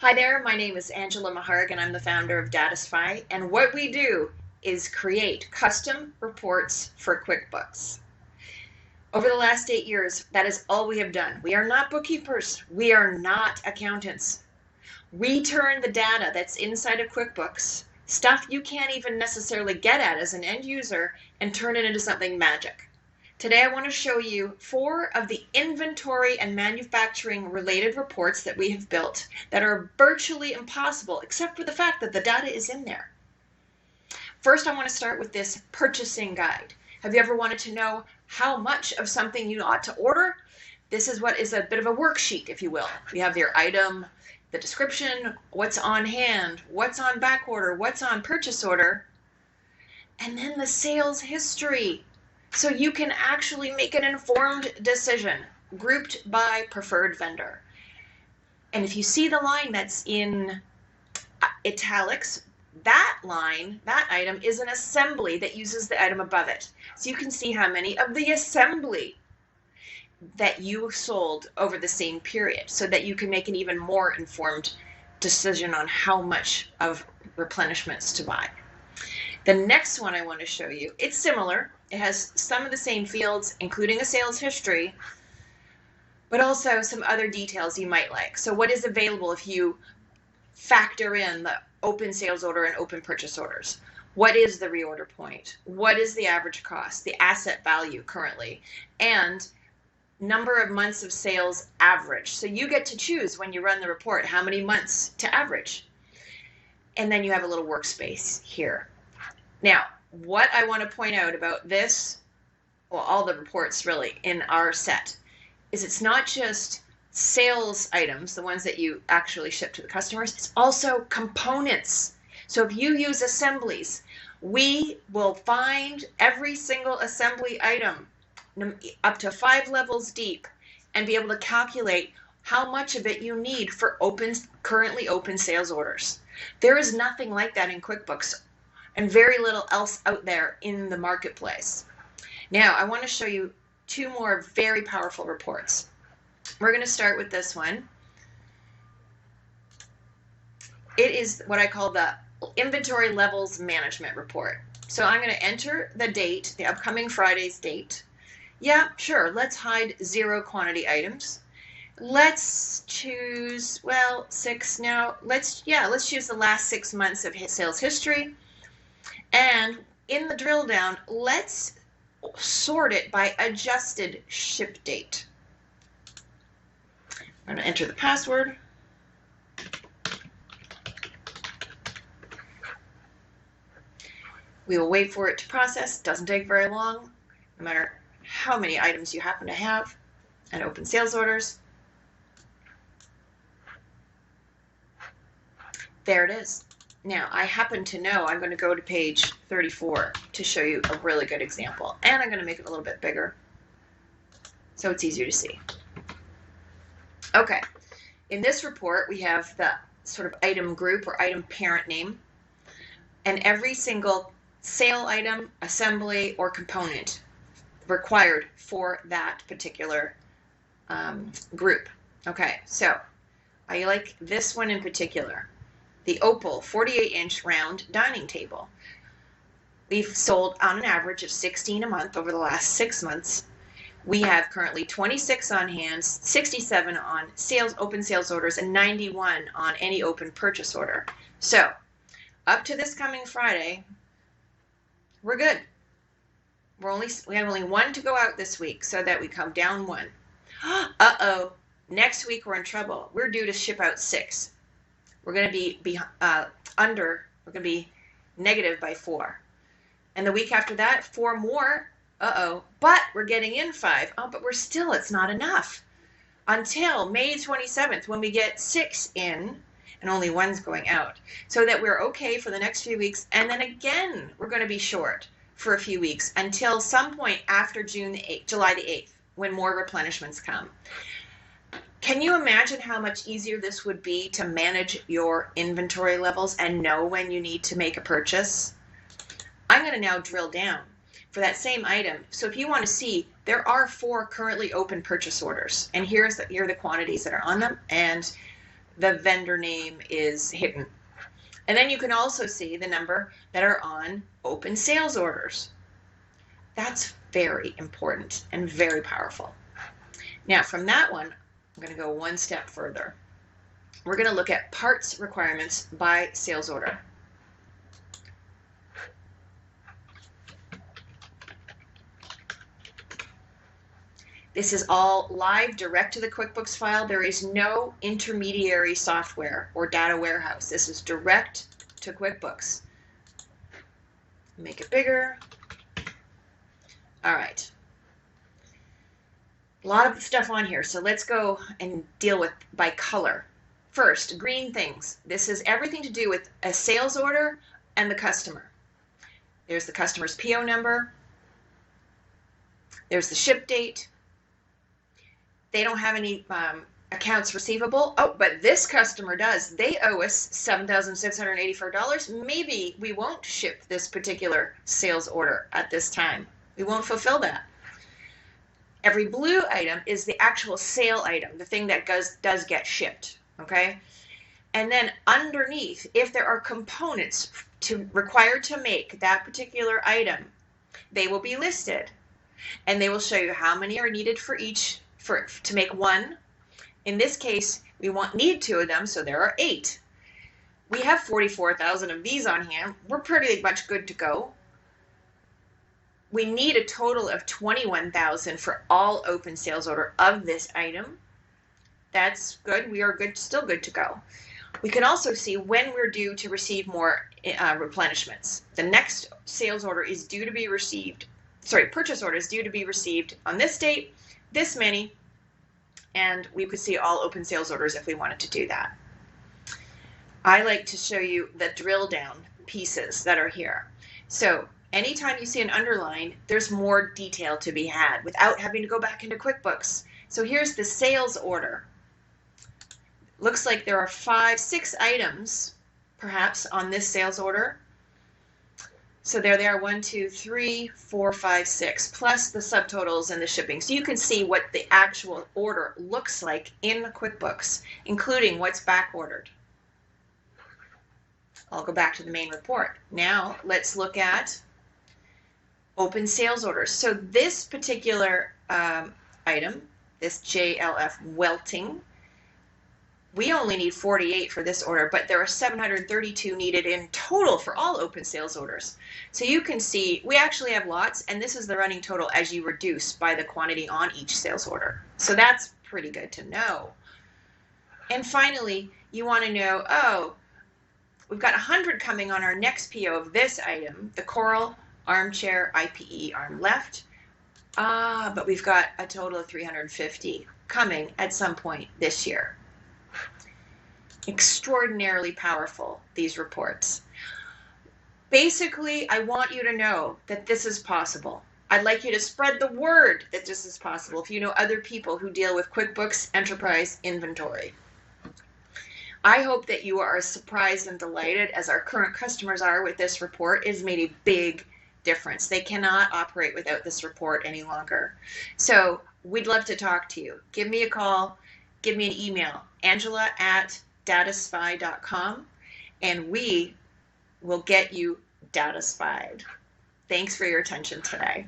Hi there, my name is Angela Maharg and I'm the founder of Datisfy, and what we do is create custom reports for QuickBooks. Over the last 8 years, that is all we have done. We are not bookkeepers. We are not accountants. We turn the data that's inside of QuickBooks, stuff you can't even necessarily get at as an end user, and turn it into something magic. Today I want to show you 4 of the inventory and manufacturing related reports that we have built that are virtually impossible except for the fact that the data is in there. First, I want to start with this purchasing guide. Have you ever wanted to know how much of something you ought to order? This is what is a bit of a worksheet, if you will. We have your item, the description, what's on hand, what's on back order, what's on purchase order, and then the sales history. So you can actually make an informed decision grouped by preferred vendor. And if you see the line that's in italics, that line, that item is an assembly that uses the item above it. So you can see how many of the assembly that you sold over the same period so that you can make an even more informed decision on how much of replenishments to buy. The next one I want to show you, it's similar. It has some of the same fields, including a sales history, but also some other details you might like. So what is available if you factor in the open sales order and open purchase orders? What is the reorder point? What is the average cost, the asset value currently, and number of months of sales average? So you get to choose when you run the report how many months to average. And then you have a little workspace here. Now, what I want to point out about this, well, all the reports really in our set, is it's not just sales items, the ones that you actually ship to the customers, it's also components. So if you use assemblies, we will find every single assembly item up to 5 levels deep and be able to calculate how much of it you need for currently open sales orders. There is nothing like that in QuickBooks, and very little else out there in the marketplace. Now, I want to show you 2 more very powerful reports. We're going to start with this one. It is what I call the Inventory Levels Management Report. So I'm going to enter the date, the upcoming Friday's date. Yeah, sure, let's hide 0 quantity items. Let's choose, well, 6 now. Let's choose the last 6 months of sales history. And in the drill down, let's sort it by adjusted ship date. I'm going to enter the password. We will wait for it to process. Doesn't take very long, no matter how many items you happen to have and open sales orders. There it is. Now, I happen to know I'm going to go to page 34 to show you a really good example. And I'm going to make it a little bit bigger so it's easier to see. Okay, in this report, we have the sort of item group or item parent name, and every single sale item, assembly, or component required for that particular group. Okay, so I like this one in particular. The Opal 48-inch round dining table. We've sold on an average of 16 a month over the last 6 months. We have currently 26 on hand, 67 on open sales orders, and 91 on any open purchase order. So up to this coming Friday, we're good. We have only 1 to go out this week, so that we come down 1. Uh-oh, next week we're in trouble. We're due to ship out 6. We're going to be we're going to be negative by 4. And the week after that, 4 more. Uh-oh, but we're getting in 5. Oh, but it's not enough. Until May 27th, when we get 6 in, and only 1's going out. So that we're okay for the next few weeks. And then again, we're going to be short for a few weeks until some point after July the 8th, when more replenishments come. Can you imagine how much easier this would be to manage your inventory levels and know when you need to make a purchase? I'm going to now drill down for that same item. So if you want to see, there are 4 currently open purchase orders, and here are the quantities that are on them, and the vendor name is hidden. And then you can also see the number that are on open sales orders. That's very important and very powerful. Now from that one, I'm going to go one step further. We're going to look at parts requirements by sales order. This is all live, direct to the QuickBooks file. There is no intermediary software or data warehouse. This is direct to QuickBooks. Make it bigger. All right. A lot of stuff on here, so let's go and deal with by color. First, green things. This is everything to do with a sales order and the customer. There's the customer's PO number. There's the ship date. They don't have any accounts receivable. Oh, but this customer does. They owe us $7,684. Maybe we won't ship this particular sales order at this time. We won't fulfill that. Every blue item is the actual sale item, the thing that does get shipped, okay? And then underneath, if there are components required to make that particular item, they will be listed. And they will show you how many are needed for each, to make one. In this case, we need 2 of them, so there are 8. We have 44,000 of these on hand. We're pretty much good to go. We need a total of 21,000 for all open sales order of this item. That's good. We are good, still good to go. We can also see when we're due to receive more replenishments. The next sales order is due to be received, purchase order is due to be received on this date, this many, and we could see all open sales orders if we wanted to do that. I like to show you the drill down pieces that are here. So anytime you see an underline, there's more detail to be had without having to go back into QuickBooks. So here's the sales order. Looks like there are 5, 6 items perhaps on this sales order. So there they are, 1, 2, 3, 4, 5, 6, plus the subtotals and the shipping. So you can see what the actual order looks like in QuickBooks, including what's back ordered. I'll go back to the main report. Now let's look at open sales orders. So this particular item, this JLF welting, we only need 48 for this order, but there are 732 needed in total for all open sales orders. So you can see we actually have lots, and this is the running total as you reduce by the quantity on each sales order. So that's pretty good to know. And finally, you want to know, oh, we've got 100 coming on our next PO of this item, the Coral Armchair IPE arm left. But we've got a total of 350 coming at some point this year. Extraordinarily powerful, these reports. Basically, I want you to know that this is possible. I'd like you to spread the word that this is possible if you know other people who deal with QuickBooks Enterprise Inventory. I hope that you are as surprised and delighted as our current customers are with this report. It has made a big difference. They cannot operate without this report any longer. So we'd love to talk to you. Give me a call, give me an email, angela@datisfy.com, and we will get you Datisfied. Thanks for your attention today.